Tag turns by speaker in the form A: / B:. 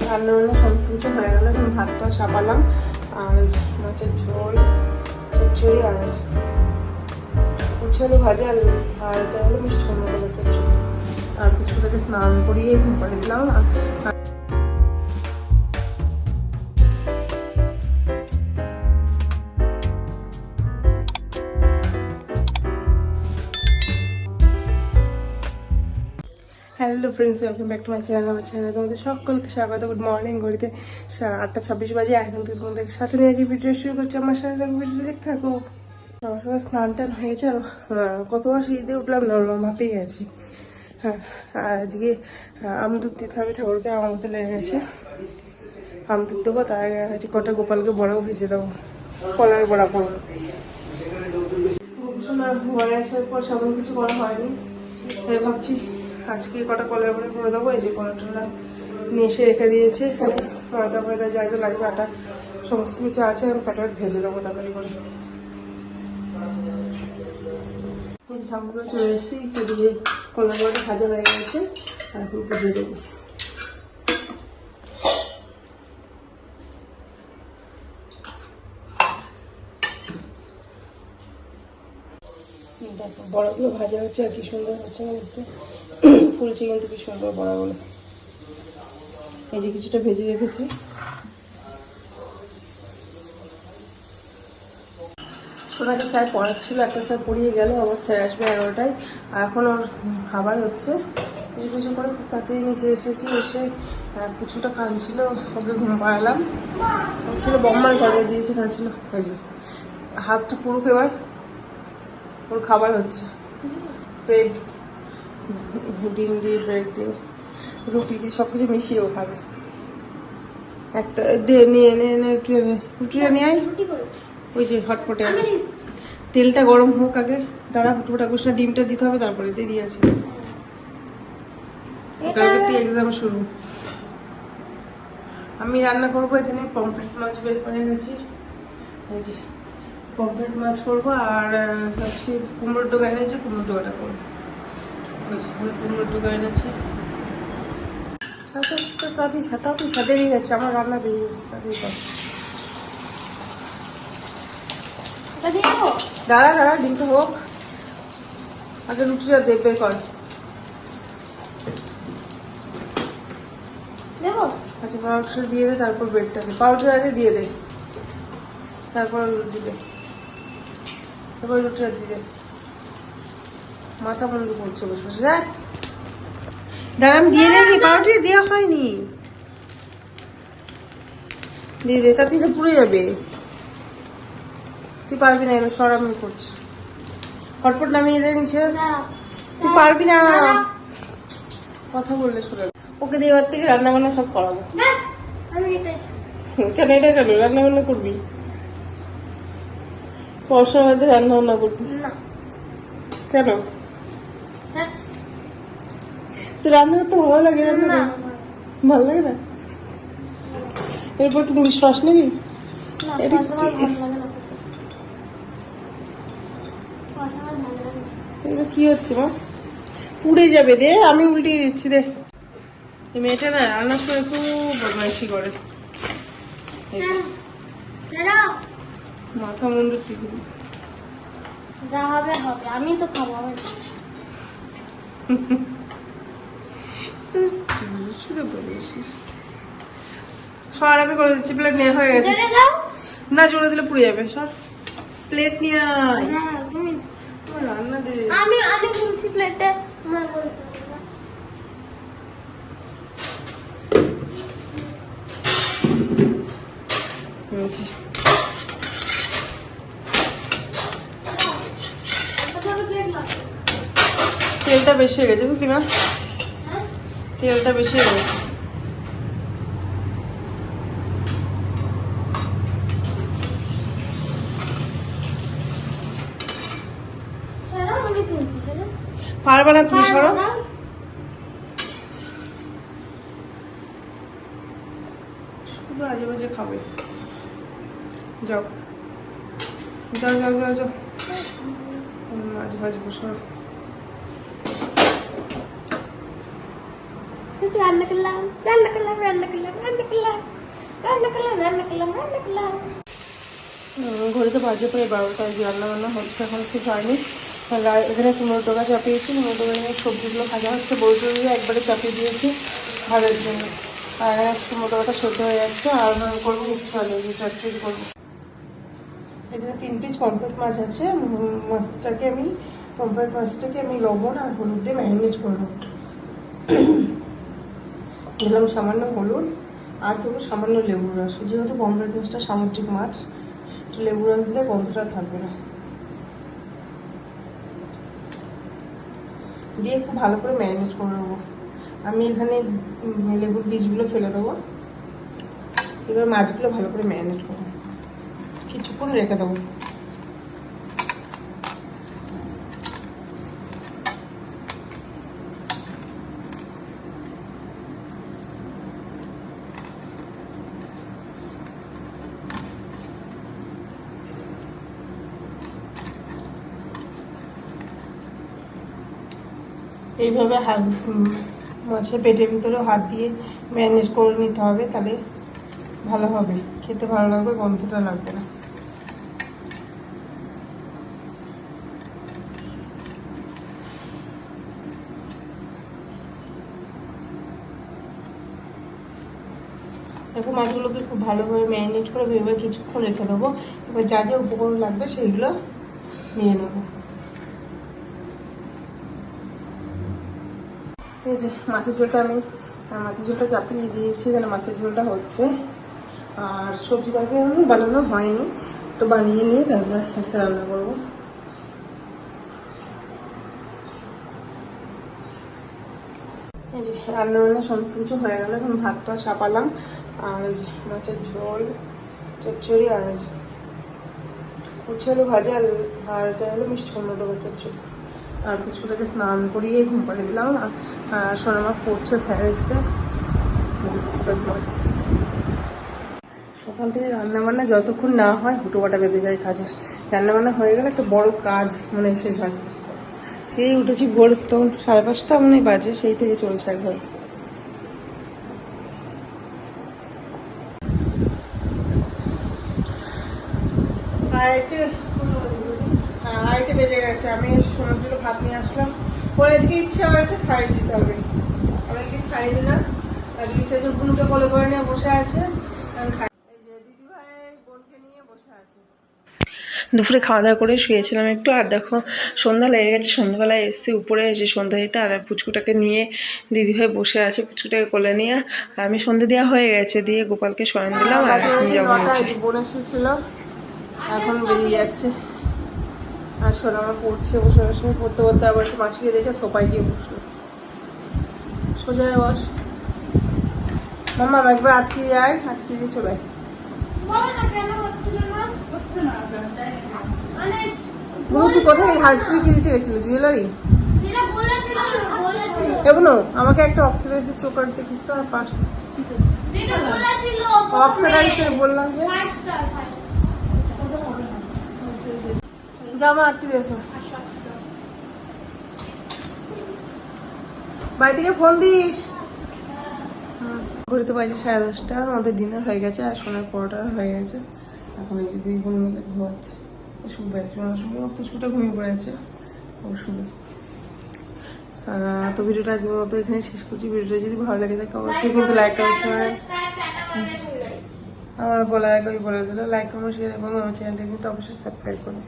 A: রান্না বান্না সমস্ত কিছু হয়ে গেল। এখন ভাতটা চাপালাম, আর মাছের ঝোল, চচ্চড়ি, আর উচ্ছে আলু ভাজা, আর এটা হলো মিষ্টি কুমড়ো চচ্চড়ি। আর কিছুটাকে স্নান করিয়ে ঘুম পাড়িয়ে দিলাম। Hello friends, welcome back to my channel. আমার চ্যানেলে তোমাদের সকলকে স্বাগত। Good morning. ঘড়িতে 8:26 বাজে। এখন থেকে তোমাদের সাথে নিয়ে যে ভিডিও শুরু করছি, আমার সাথে ভিডিও দেখতে থাকো। সবার সবার স্নান টান হয়েছে। আর কতবার সিঁড়িতে উঠলাম না, মাপেই গেছি। হ্যাঁ, আর আজকে আমদুধ দিতে হবে ঠাকুরকে। আমার মতো লেগে গেছে, আমদুধ দেবো। তার আগে আজকে কটা গোপালকে বড়াও ভেজে দেবো, কলার বড়া করবো। ঘরে আসার পর সেমন কিছু করা হয়নি, ভাবছি আজকে কটা কলার বড়া করে দেবো। এই যে কলাটা নিয়ে এসে রেখে দিয়েছে, ময়দা ময়দা যা যা লাগবে, আটা সমস্ত কিছু আছে। আমি ফটাফট ভেজে দেবো তাড়াতাড়ি করে। ঠাকুর চলে এসেছি, এদিকে কলার বড়াটা ভাজা হয়ে গেছে, আর এখন ভেজে দেবো। দেখো বড়াগুলো ভাজা হচ্ছে, আর কি সুন্দর হচ্ছে, ফুলছে কিন্তু কি সুন্দর বড়াগুলো। এই যে কিছুটা ভেজে রেখেছি। সোনাকে স্যার পড়াচ্ছিল, একটা স্যার পড়িয়ে গেল, আবার স্যার আসবে 11টায়। আর এখন ওর খাবার হচ্ছে। এই কিছু করে খুব তাড়াতাড়ি নিচে এসেছি, এসে কিছুটা কাঁদছিল, ওকে ঘুম পাড়ালাম। ছিল বম্মার ঘরে দিয়েছে, কাঁদছিল। এই যে হাতটা পুরো এবার ওর খাবার হচ্ছে, ব্রেড, ডিম দিয়ে, ব্রেড দিয়ে, রুটি দিয়ে, সবকিছু মিশিয়ে ও খাবে। একটা নিয়ে এনে রুটিটা নিয়ে আয়। ওই যে হটপটে আছে, তেলটা গরম হোক আগে। দাঁড়া, ফুটফুটা কুসনা ডিমটা দিতে হবে, তারপরে দেরি আছে। কালকে এক্সাম শুরু। আমি রান্না করবো এখানে পমফ্রেট মাছ বের করে গেছি। এই যে পমফ্রেট মাছ করবো, আর হচ্ছে কুমড়োর ডোকা এনেছে, কুমড়োর ডোকাটা করবো। ওই যে কুমড়োর ডোকা এনেছে। তাড়াতাড়ি দেরি যাচ্ছে, আমার রান্না দেরি যাচ্ছে, তাড়াতাড়ি কর। দাঁড়া দাঁড়া, ডিমটা হোক আগে, রুটিটা দে, বের কর। আচ্ছা, পাউডারটা দিয়ে দে, তারপর ব্রেডটা দে। পাউডার আগে দিয়ে দে, তারপর রুটি দে, তারপর রুটিটা দিয়ে দে। মাথা বন্ধ করছে বসে বসে। দেখ দাঁড়া, আমি দিয়ে দেখি, পাউডার দেওয়া হয়নি। দিয়ে দে, তাতে পুড়ে যাবে। তুই পারবি না, এবার সর, আমি করছি। হটপট নামিয়ে দে নিচে। তুই পারবি না, কথা বললে শোনা। ওকে দিয়ে এবার থেকে রান্না বান্না সব করাবো। কেন এটা কেন রান্না বান্না করবি? পড়াশোনার মধ্যে রান্না বান্না করবি কেন? তো রান্না করতে ভালো লাগে? রান্না ভালো লাগে না? এরপর তুমি শ্বাস নিবি? এটা কি হচ্ছে মা? পুড়ে যাবে। দে, আমি উল্টিয়ে দিচ্ছি। দে, এই মেয়েটা না রান্নার সময় খুব বদমাইশি করে। মাথা মুন্ডু টিভি
B: যা হবে হবে, আমি তো খাবো।
A: সর, আমি করে দিচ্ছি। প্লেট নিয়ে হয়ে গেছে। না, জোরে দিলে পুড়ে যাবে। সর, প্লেট নিয়ে আয়। রান্না দে।
B: আমি আগে বলছি প্লেটে আমার বলতে
A: তেলটা বেশি হয়ে গেছে, বুঝলি মা? তেলটা বেশি হয়ে গেছে। পারবে না তুমি, সরো। শুধু আজে বাজে খাবে। যাও যাও যাও যাও যাও, মাছ ভাজবো। সরো,
B: রান্না করলাম রান্না করলাম রান্না করলাম রান্না
A: ঘড়িতে বাজে প্রায় 12টা, যে রান্না বান্না হচ্ছে এখন কিছু হয়নি। এখানে কুমড়ো টোকা চাপিয়েছি, কুমড়ো টোকা নিয়ে সবজিগুলো ভাজা হচ্ছে, বড়ি একবারে চাপিয়ে দিয়েছি ভাজার জন্য। আর কুমড়ো টোকাটা সেদ্ধ হয়ে যাচ্ছে, আর করবো ইচ্ছা হলো যে চচ্চড়ি করবো। এখানে 3 পিস পমফ্রেট মাছ আছে। পমফ্রেট মাছটাকে আমি লবণ আর হলুদ দিয়ে ম্যারিনেট করবো। দিলাম সামান্য হলুদ আর দেবো সামান্য লেবুর রস। যেহেতু পমফ্রেট মাছটা সামুদ্রিক মাছ, একটু লেবু রস দিলে গন্ধটা থাকবে না। দিয়ে খুব ভালো করে ম্যারিনেট করে নেবো। আমি এখানে লেবুর বীজগুলো ফেলে দেবো। এবার মাছগুলো ভালো করে ম্যারিনেট করবো, কিছুক্ষণ রেখে দেবো। এইভাবে মাছের পেটের ভিতরে হাত দিয়ে ম্যারিনেট করে নিতে হবে, তাহলে ভালো হবে, খেতে ভালো লাগবে, গন্ধটা লাগবে না। দেখো মাছগুলোকে খুব ভালোভাবে ম্যারিনেট করে ভেবে কিছুক্ষণ রেখে দেবো। এবার যা যা উপকরণ লাগবে সেইগুলো নিয়ে নেবো। এই যে মাছের ঝোলটা চাপিয়ে দিয়েছি, এখানে মাছের ঝোলটা হচ্ছে। আর সবজি তরকারি আমি বানানো হয়নি, তো বানিয়ে নিয়ে তারপর আস্তে আস্তে রান্না করবো। এই যে রান্না সমস্ত কিছু হয়ে গেল। এখন ভাতটা চাপালাম, আর এই যে মাছের ঝোল, চচ্চড়ি, আর উচ্ছে আলু ভাজা, আর এটা হলো মিষ্টি কুমড়ো চচ্চড়ি। আর কিছুটাকে স্নান করিয়ে ঘুম পাড়িয়ে দিলাম। আর সোনামা পড়ছে, স্যার এসছে। সকাল থেকে রান্নাবান্না যতক্ষণ না হয় হুটোপাটা বেঁধে যায় কাজের। রান্নাবান্না হয়ে গেলে একটা বড় কাজ মনে শেষ হয়। সেই উঠেছি ভোর, তখন 5:30 মনে বাজে, সেই থেকে চলছে একবার। আরেকটা বেজে গেছে। আমি সোনার জন্য ভাত নিয়ে আসলাম, পরে আজকে ইচ্ছা হয়েছে খাইয়ে দিতে হবে। অনেকদিন খাইনি না, আজকে ইচ্ছা হচ্ছে। বোনকে কোলে করে নিয়ে বসে আছে, আমি খাই। এই যে দিদিভাই বোনকে নিয়ে বসে আছে। দুপুরে খাওয়া দাওয়া করে শুয়েছিলাম একটু, আর দেখো সন্ধ্যা লেগে গেছে। সন্ধ্যাবেলায় এসছি উপরে, এসে সন্ধ্যা দিতে, আর পুচকুটাকে নিয়ে দিদিভাই বসে আছে, পুচকুটাকে কোলে নিয়ে। আমি সন্ধ্যা দেওয়া হয়ে গেছে, দিয়ে গোপালকে শয়ন দিলাম। আর এখন যাবো নিচে। বোন এসেছিল, এখন বেরিয়ে যাচ্ছে। আর শোনা আমার পড়ছে, বসে বসে পড়তে পড়তে আবার একটু মাসিকে দেখে সোফায় গিয়ে বসলো। সোজা বস মাম্মা, একবার আটকে যায়, আটকে দিয়ে চলে আয়। তুই কোথায় হাজরি কি দিতে গেছিলি? জুয়েলারি এবনো আমাকে একটা অক্সিডাইজের চোকার দেখিস তো। আর পাশ অক্সিডাইজের বললাম যে জামা আটকে দিয়েছ। বাড়ি থেকে ফোন দিস। ঘুরতে পারছি 10:30, আমাদের ডিনার হয়ে গেছে, আর সোনার পরোটা হয়ে গেছে। এখন এই যে 2 বোন মিলে ঘুমাচ্ছে। শুনবে কিছুটা ঘুমিয়ে পড়েছে, ও শুনে। তো ভিডিওটা আজকের মতো এখানে শেষ করছি। ভিডিওটা যদি ভালো লাগে থাকে অবশ্যই কিন্তু লাইক করতে হবে। আমার বলার আগে বলে দিল, লাইক কমেন্ট শেয়ার এবং আমার চ্যানেলটা কিন্তু অবশ্যই সাবস্ক্রাইব করুন।